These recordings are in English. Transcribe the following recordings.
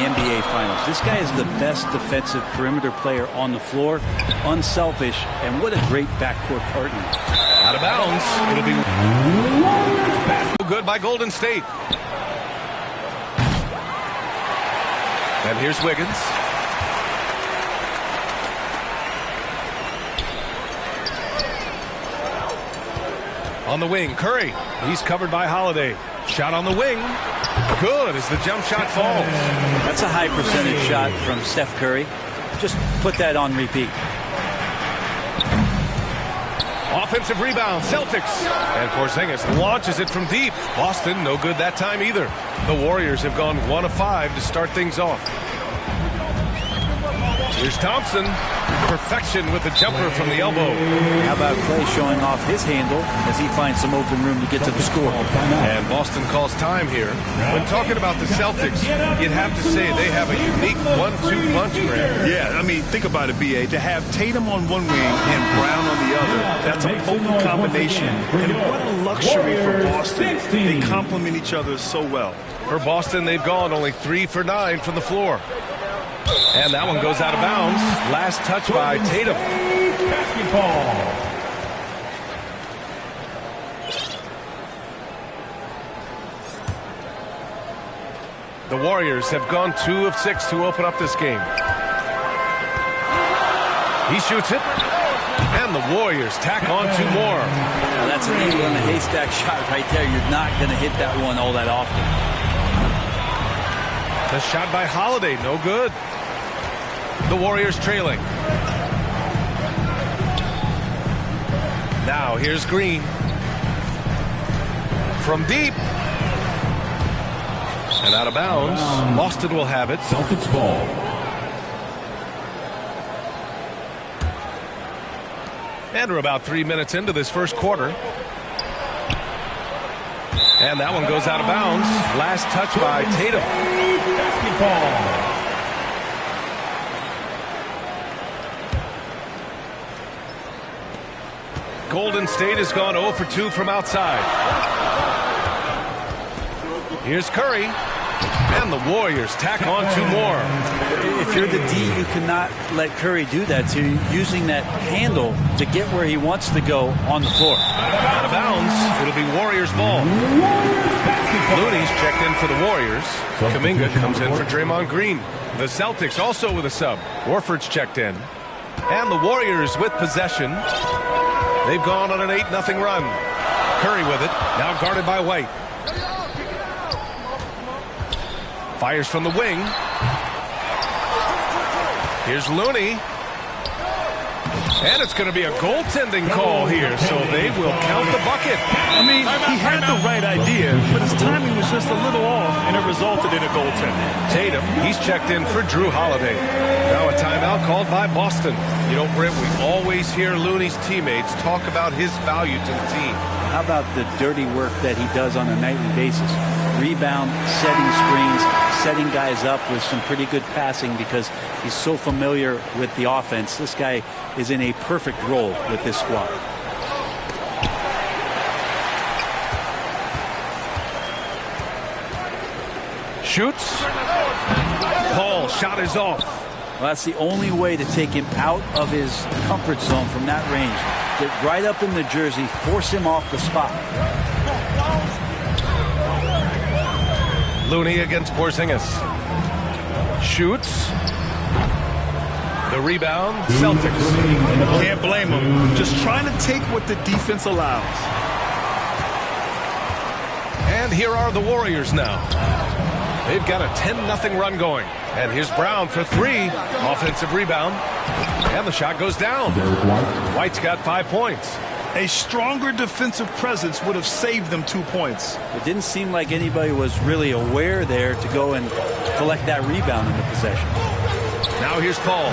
NBA Finals. This guy is the best defensive perimeter player on the floor, unselfish, and what a great backcourt partner. Out of bounds. It'll be good by Golden State. And here's Wiggins. On the wing, Curry. He's covered by Holiday. Shot on the wing. Good as the jump shot falls. That's a high percentage shot from Steph Curry. Just put that on repeat. Offensive rebound, Celtics. And Porzingis launches it from deep. Boston, no good that time either. The Warriors have gone 1 of 5 to start things off. Here's Thompson. Perfection with the jumper from the elbow. How about Clay showing off his handle as he finds some open room to get to the score. And Boston calls time here. When talking about the Celtics, you'd have to say they have a unique 1-2 punch, Graham. Yeah, I mean, think about it, B.A. To have Tatum on one wing and Brown on the other, that's a potent combination. And what a luxury for Boston. They complement each other so well. For Boston, they've gone only 3 for 9 from the floor. And that one goes out of bounds. Last touch by Tatum. Basketball. The Warriors have gone 2 of 6 to open up this game. He shoots it. And the Warriors tack on 2 more. Now that's an needle in a haystack shot right there. You're not going to hit that one all that often. The shot by Holiday, no good. The Warriors trailing. Now here's Green. From deep. And out of bounds. Boston will have it. Celtics ball. And we're about 3 minutes into this first quarter. And that one goes out of bounds. Last touch by Tatum. Basketball. Golden State has gone 0 for 2 from outside. Here's Curry. And the Warriors tack on 2 more. If you're the D, you cannot let Curry do that. So you're using that handle to get where he wants to go on the floor. Out of bounds. It'll be Warriors ball. Looney's checked in for the Warriors. Kuminga comes in for Draymond Green. The Celtics also with a sub. Horford's checked in. And the Warriors with possession. They've gone on an 8-0 run. Curry with it. Now guarded by White. Fires from the wing. Here's Looney. And it's going to be a goaltending call here, so they will count the bucket. I mean, he had the right idea, but his timing was just a little off, and it resulted in a goaltending. Tatum, he's checked in for Drew Holiday. Now a timeout called by Boston. You know, Britt, we always hear Looney's teammates talk about his value to the team. How about the dirty work that he does on a nightly basis? Rebound, setting screens, setting guys up with some pretty good passing because he's so familiar with the offense. This guy is in a perfect role with this squad. Shoots. Paul, shot is off. Well, that's the only way to take him out of his comfort zone from that range. Get right up in the jersey, force him off the spot. Looney against Porzingis. Shoots. The rebound, Celtics. Can't blame him. Just trying to take what the defense allows. And here are the Warriors now. They've got a 10-0 run going. And here's Brown for 3. Offensive rebound. And the shot goes down. White's got 5 points. A stronger defensive presence would have saved them 2 points. It didn't seem like anybody was really aware there to go and collect that rebound in the possession. Now here's Paul.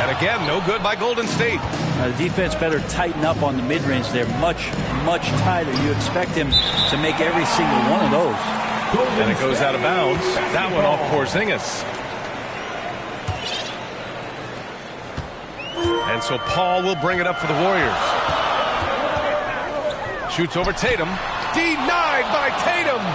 And again, no good by Golden State. The defense better tighten up on the mid-range. They're much, much tighter. You expect him to make every single one of those. And it goes out of bounds. That one off Porzingis. And so Paul will bring it up for the Warriors. Shoots over Tatum. Denied by Tatum.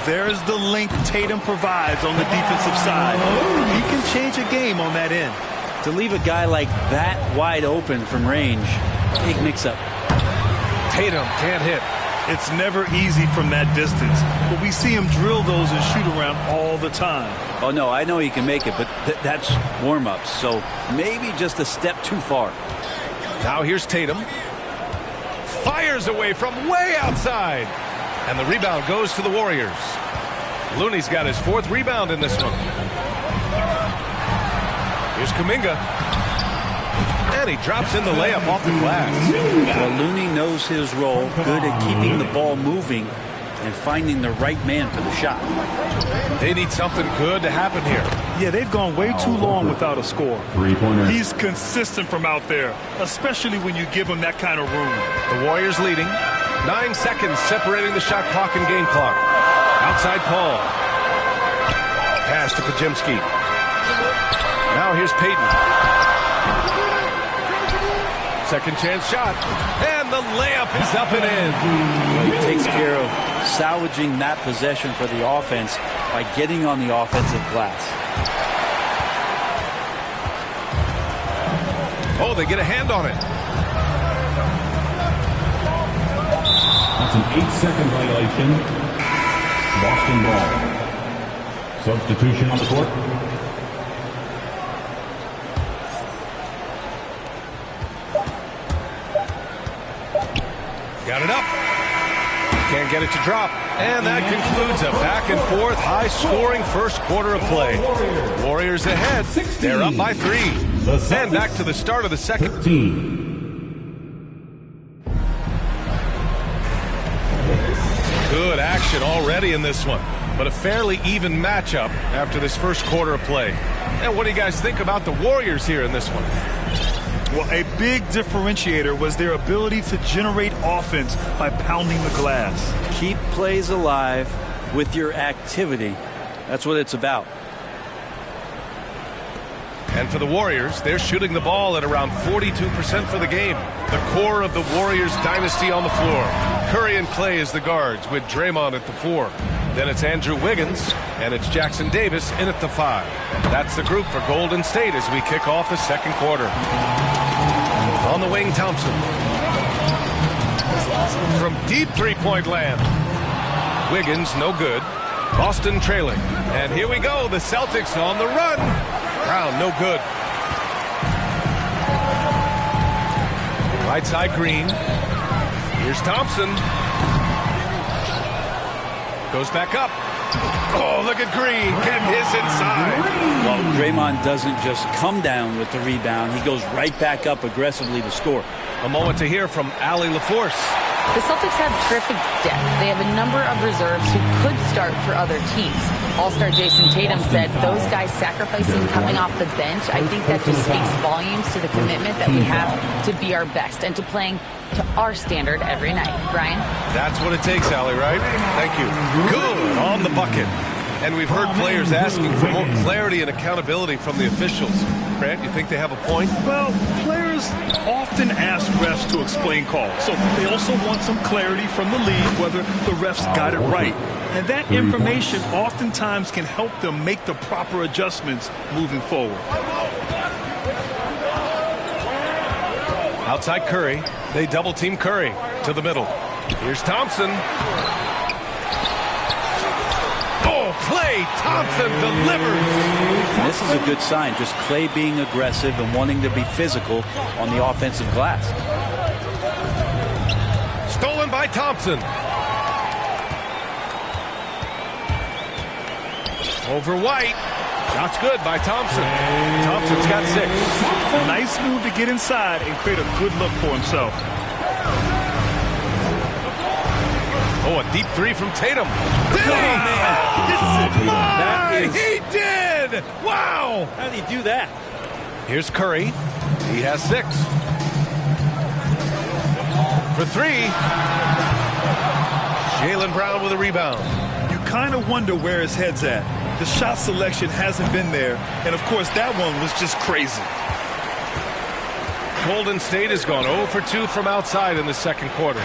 There's the length Tatum provides on the defensive side. He can change a game on that end. To leave a guy like that wide open from range, big mix-up. Tatum can't hit. It's never easy from that distance, but we see him drill those and shoot around all the time. Oh, no, I know he can make it, but that's warm-ups, so maybe just a step too far. Now here's Tatum. Fires away from way outside. And the rebound goes to the Warriors. Looney's got his 4th rebound in this one. Here's Kuminga. And he drops in the layup off the glass. Well, Looney knows his role, good at keeping the ball moving and finding the right man for the shot. They need something good to happen here. Yeah, they've gone way too long without a score. He's consistent from out there, especially when you give him that kind of room. The Warriors leading. 9 seconds separating the shot clock and game clock. Outside Paul. Pass to Podziemski. Now here's Payton. Second chance shot. And the layup is up and in. Well, he takes care of salvaging that possession for the offense by getting on the offensive glass. Oh, they get a hand on it. That's an 8-second violation. Boston ball. Substitution on the court. Got it up. Can't get it to drop. And that concludes a back-and-forth, high-scoring first quarter of play. Warriors ahead. They're up by 3. And back to the start of the second. Good action already in this one. But a fairly even matchup after this first quarter of play. And what do you guys think about the Warriors here in this one? Well, a big differentiator was their ability to generate offense by pounding the glass. Keep plays alive with your activity. That's what it's about. And for the Warriors, they're shooting the ball at around 42% for the game. The core of the Warriors dynasty on the floor. Curry and Clay as the guards with Draymond at the 4. Then it's Andrew Wiggins, and it's Jackson Davis in at the 5. That's the group for Golden State as we kick off the second quarter. On the wing, Thompson. From deep three-point land. Wiggins, no good. Boston trailing. And here we go, the Celtics on the run. Brown, no good. Right side, Green. Here's Thompson. Goes back up. Oh, look at Green getting his inside. Well, Draymond doesn't just come down with the rebound. He goes right back up aggressively to score. A moment to hear from Allie LaForce. The Celtics have terrific depth. They have a number of reserves who could start for other teams. All-star Jason Tatum said those guys sacrificing coming off the bench, I think that just speaks volumes to the commitment that we have to be our best and to playing to our standard every night. Brian? That's what it takes, Allie, right? Thank you. Good on the bucket. And we've heard players asking for more clarity and accountability from the officials. Grant, you think they have a point? Well, players often ask refs to explain calls, so they also want some clarity from the league whether the refs got it right. And that information oftentimes can help them make the proper adjustments moving forward. Outside Curry. They double-team Curry to the middle. Here's Thompson. Clay Thompson delivers. This is a good sign. Just Clay being aggressive and wanting to be physical on the offensive glass. Stolen by Thompson. Over White. Shot's good by Thompson. Thompson's got 6. A nice move to get inside and create a good look for himself. Oh, a deep 3 from Tatum. Did he? He did! Wow! How did he do that? Here's Curry. He has 6. For 3. Jaylen Brown with a rebound. You kind of wonder where his head's at. The shot selection hasn't been there, and of course that one was just crazy. Golden State has gone 0 for 2 from outside in the second quarter.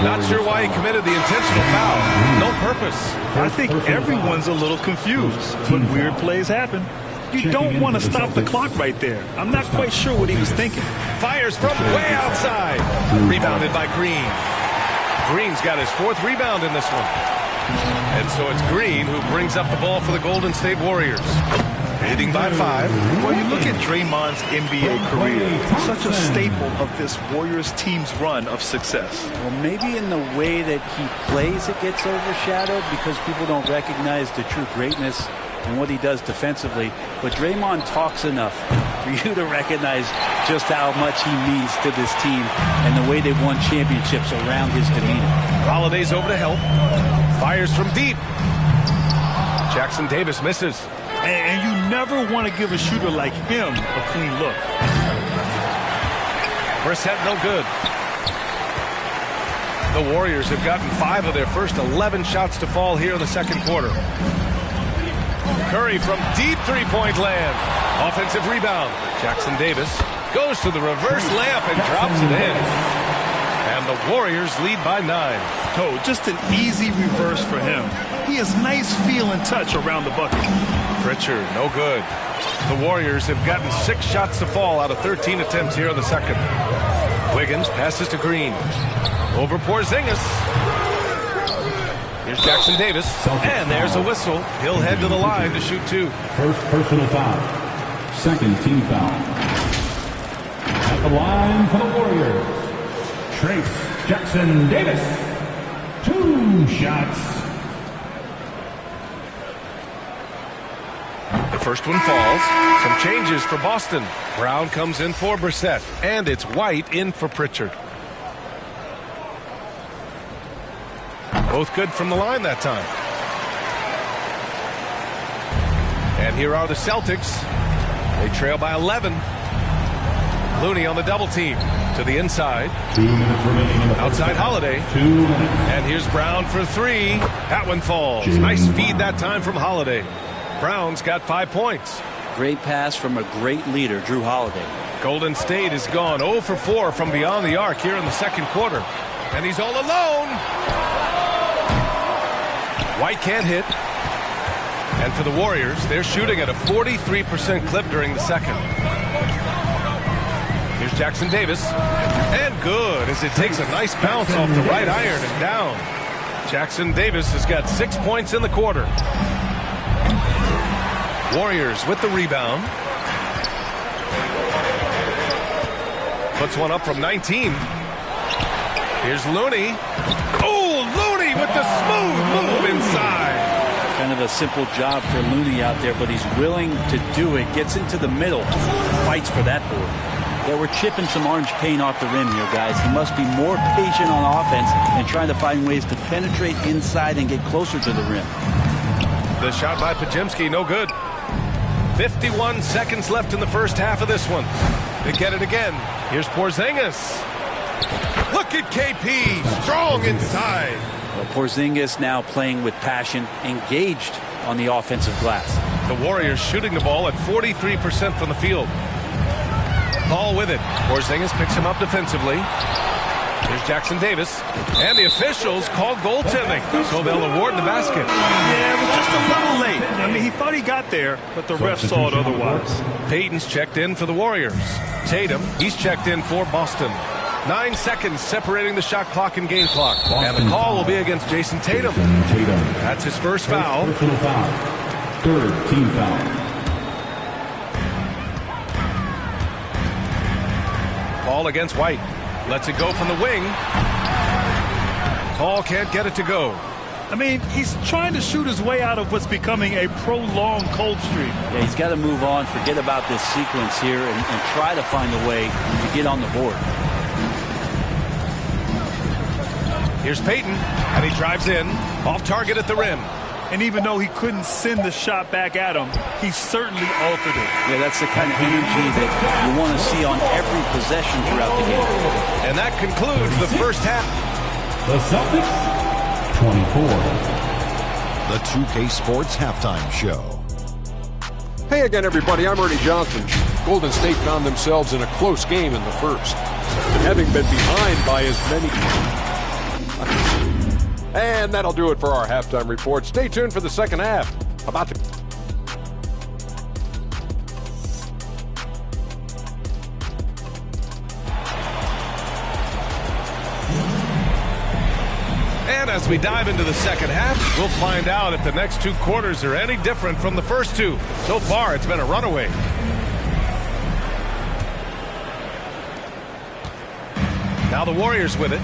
Not sure why he committed the intentional foul. No purpose. I think everyone's a little confused, but weird plays happen. You don't want to stop the clock right there. I'm not quite sure what he was thinking. Fires from way outside. Rebounded by Green. Green's got his 4th rebound in this one. And so it's Green who brings up the ball for the Golden State Warriors. Leading by 5. Well, you look at Draymond's NBA career, such a staple of this Warriors team's run of success. Well, maybe in the way that he plays it gets overshadowed because people don't recognize the true greatness and what he does defensively. But Draymond talks enough for you to recognize just how much he means to this team and the way they've won championships around his demeanor. Holiday's over to help. Fires from deep. Jackson Davis misses. And you never want to give a shooter like him a clean look. Brissett no good. The Warriors have gotten 5 of their first 11 shots to fall here in the second quarter. Curry from deep three-point land. Offensive rebound. Jackson Davis goes to the reverse layup and drops it in. And the Warriors lead by 9. Oh, just an easy reverse for him. He has nice feel and touch around the bucket. Pritchard, no good. The Warriors have gotten 6 shots to fall out of 13 attempts here in the second. Wiggins passes to Green. Over Porzingis. Here's Jackson Davis. And there's a whistle. He'll head to the line to shoot 2. First personal foul. Second team foul. At the line for the Warriors, Trayce Jackson Davis. 2 shots. The first one falls. Some changes for Boston. Brown comes in for Brissett. And it's White in for Pritchard. Both good from the line that time. And here are the Celtics. They trail by 11. Looney on the double team. To the inside. 2 minutes remaining in the outside Holiday. 2 minutes. And here's Brown for 3. That one falls. Nice feed that time from Holiday. Brown's got 5 points. Great pass from a great leader, Drew Holiday. Golden State has gone 0 for 4 from beyond the arc here in the second quarter. And he's all alone. White can't hit. And for the Warriors, they're shooting at a 43% clip during the second. Here's Jackson Davis. And good, as it takes a nice bounce off the right iron and down. Jackson Davis has got 6 points in the quarter. Warriors with the rebound. Puts one up from 19. Here's Looney. Oh, Looney with the smooth move inside. Kind of a simple job for Looney out there, but he's willing to do it. Gets into the middle. Fights for that board. Yeah, we're chipping some orange paint off the rim here, guys. He must be more patient on offense and trying to find ways to penetrate inside and get closer to the rim. The shot by Podziemski, no good. 51 seconds left in the first half of this one. They get it again. Here's Porzingis. Look at KP, strong inside. Well, Porzingis now playing with passion, engaged on the offensive glass. The Warriors shooting the ball at 43% from the field. Paul with it. Porzingis picks him up defensively. Here's Jackson Davis. And the officials call goaltending, so they'll award the basket. Yeah, it was just a little late. I mean, he thought he got there, but the ref saw it otherwise. Payton's checked in for the Warriors. Tatum, he's checked in for Boston. 9 seconds separating the shot clock and game clock. And the call will be against Jason Tatum. That's his first foul. Personal foul. Third team foul. Paul against White. Lets it go from the wing. Paul can't get it to go. I mean, he's trying to shoot his way out of what's becoming a prolonged cold streak. Yeah, he's got to move on, forget about this sequence here, and try to find a way to get on the board. Here's Payton, and he drives in, off target at the rim. And even though he couldn't send the shot back at him, he certainly altered it. Yeah, that's the kind of energy that you want to see on every possession throughout the game. And that concludes the first half. The Celtics, 24. The 2K Sports Halftime Show. Hey again, everybody. I'm Ernie Johnson. Golden State found themselves in a close game in the first. And having been behind by as many... And that'll do it for our halftime report. Stay tuned for the second half. About to... And as we dive into the second half, we'll find out if the next 2 quarters are any different from the first 2. So far, it's been a runaway. Now the Warriors with it.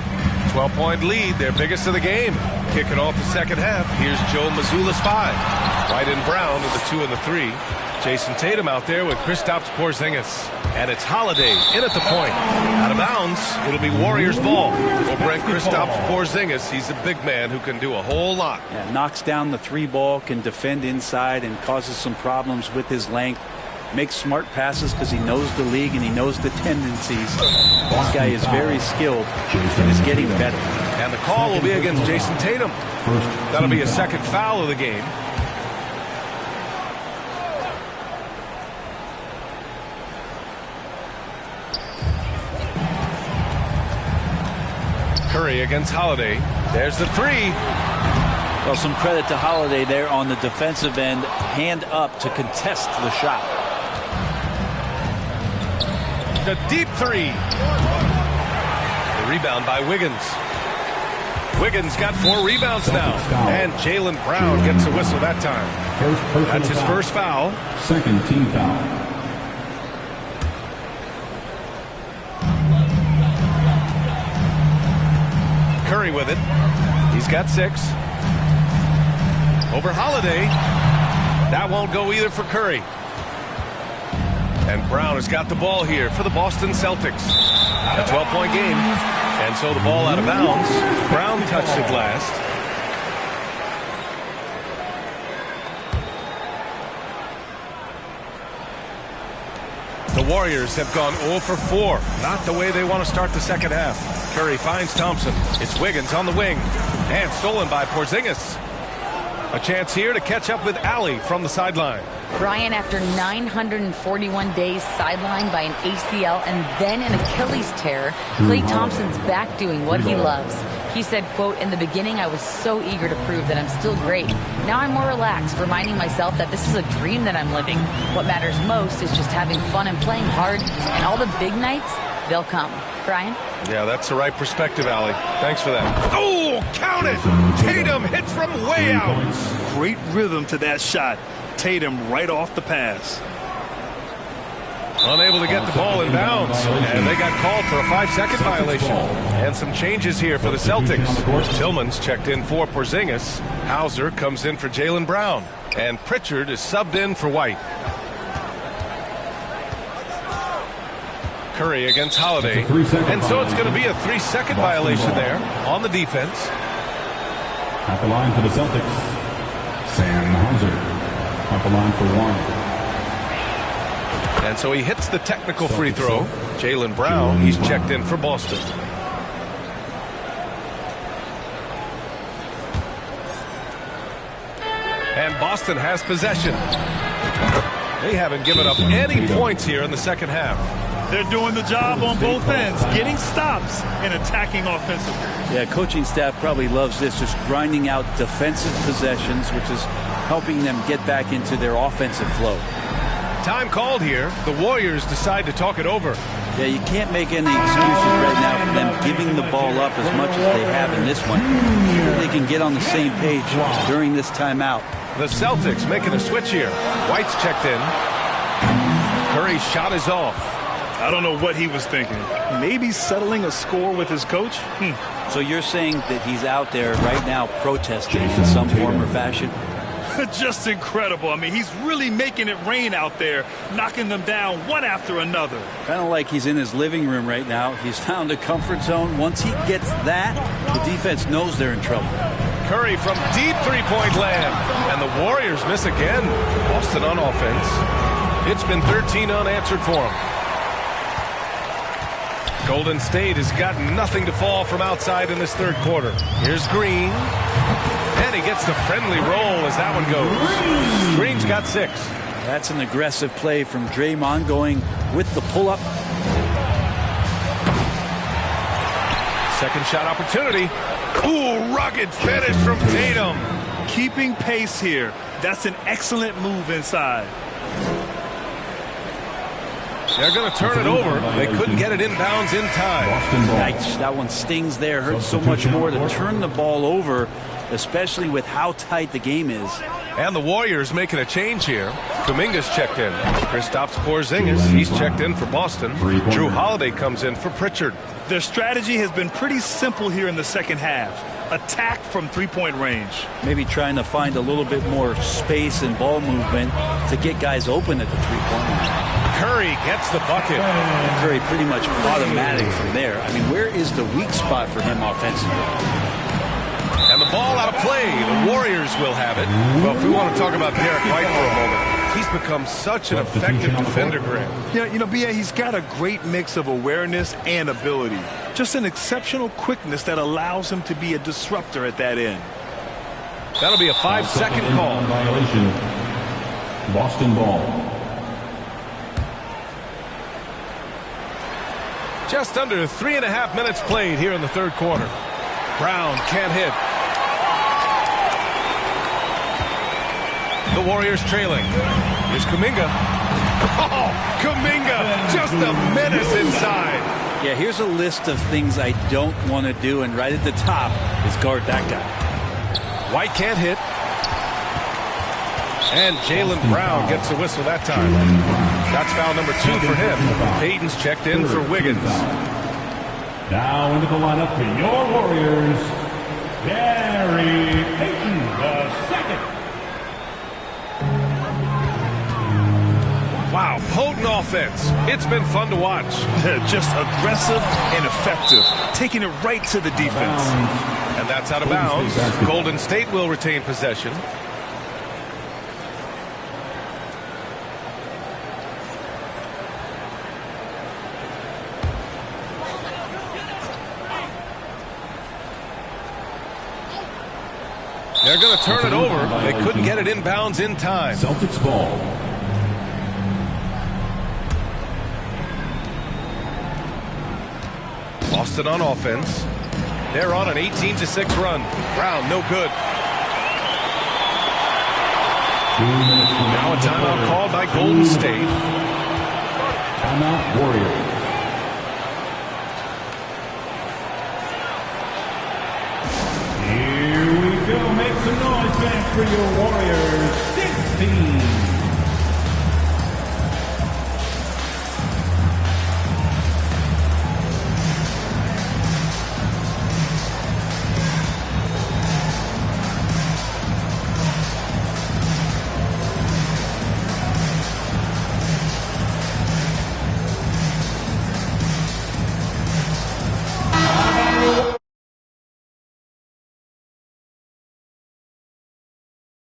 12-point lead, their biggest of the game. Kicking off the second half, here's Joe Mazzulla's 5. White and Brown with the 2 and the 3. Jason Tatum out there with Kristaps Porzingis. And it's Holiday in at the point. Out of bounds, it'll be Warriors ball. For Brent Kristaps Porzingis, he's a big man who can do a whole lot. Yeah, knocks down the 3 ball, can defend inside, and causes some problems with his length. Makes smart passes because he knows the league and he knows the tendencies. This guy is very skilled and is getting better. And the call will be against Jason Tatum. That'll be a second foul of the game. Curry against Holiday. There's the 3. Well, some credit to Holiday there on the defensive end. Hand up to contest the shot. The deep 3. The rebound by Wiggins. Wiggins got 4 rebounds now. And Jaylen Brown gets a whistle that time. That's his first foul. Second team foul. Curry with it. He's got 6. Over Holiday. That won't go either for Curry. And Brown has got the ball here for the Boston Celtics. A 12-point game. And so the ball out of bounds. Brown touched it last. The Warriors have gone 0 for 4. Not the way they want to start the second half. Curry finds Thompson. It's Wiggins on the wing. And stolen by Porzingis. A chance here to catch up with Allie from the sideline. Brian, after 941 days sidelined by an ACL and then an Achilles tear, Klay Thompson's back doing what he loves. He said, quote, "In the beginning, I was so eager to prove that I'm still great. Now I'm more relaxed, reminding myself that this is a dream that I'm living. What matters most is just having fun and playing hard, and all the big nights, they'll come." Brian? Yeah, that's the right perspective, Allie. Thanks for that. Oh, count it! Tatum hits from way out. Great rhythm to that shot. Tatum right off the pass. Unable to get the ball in bounds. And they got called for a 5-second violation. And some changes here for the Celtics. Tillman's checked in for Porzingis. Hauser comes in for Jaylen Brown. And Pritchard is subbed in for White. Curry against Holiday. And so it's going to be a 3-second violation there on the defense. At the line for the Celtics, Sam Hauser. At the line for 1. And so he hits the technical free throw. Jaylen Brown, he's checked in for Boston. And Boston has possession. They haven't given up any points here in the second half. They're doing the job on both ends, getting stops and attacking offensively. Yeah, coaching staff probably loves this, just grinding out defensive possessions, which is helping them get back into their offensive flow. Time called here. The Warriors decide to talk it over. Yeah, you can't make any excuses right now for them giving the ball up as much as they have in this one. They can get on the same page during this timeout. The Celtics making a switch here. White's checked in. Curry's shot is off. I don't know what he was thinking. Maybe settling a score with his coach? So you're saying that he's out there right now protesting in some form or fashion? Just incredible. I mean, he's really making it rain out there, knocking them down one after another. Kind of like he's in his living room right now. He's found a comfort zone. Once he gets that, the defense knows they're in trouble. Curry from deep three-point land. And the Warriors miss again. Boston on offense. It's been 13 unanswered for him. Golden State has got nothing to fall from outside in this third quarter. Here's Green. And he gets the friendly roll as that one goes. Green's got 6. That's an aggressive play from Draymond going with the pull-up. Second shot opportunity. Ooh, rugged finish from Tatum. Keeping pace here. That's an excellent move inside. They're going to turn it over. They couldn't get it inbounds in time. Nice. That one stings there. Hurts so much more to turn the ball over, especially with how tight the game is. And the Warriors making a change here. Kuminga's checked in. Kristaps Porzingis, he's checked in for Boston. Drew Holiday comes in for Pritchard. Their strategy has been pretty simple here in the second half. Attack from three-point range. Maybe trying to find a little bit more space and ball movement to get guys open at the three-point line. Curry gets the bucket. Curry pretty much automatic from there. I mean, where is the weak spot for him offensively? And the ball out of play. The Warriors will have it. Well, if we want to talk about Derek White for a moment, he's become such an effective defender, Grant. Yeah, you know, B.A., he's got a great mix of awareness and ability. Just an exceptional quickness that allows him to be a disruptor at that end. That'll be a 5-second call. Violation. Boston ball. Just under 3.5 minutes played here in the third quarter. Brown can't hit. The Warriors trailing. Here's Kuminga. Oh, Kuminga, just a menace inside. Yeah, here's a list of things I don't want to do, and right at the top is guard that guy. White can't hit. And Jaylen Brown gets a whistle that time. That's foul number 2 for him. Payton's checked in for Wiggins. Now into the lineup for your Warriors, Gary Payton II. Wow, potent offense. It's been fun to watch. Just aggressive and effective, taking it right to the defense. And that's out of bounds. Golden State will retain possession. They're going to turn it over. They couldn't get it inbounds in time. Celtics ball. Boston on offense. They're on an 18-6 run. Brown, no good. Now a timeout called by Golden State. Timeout Warriors. Here we go. Make some noise, fans, for your Warriors.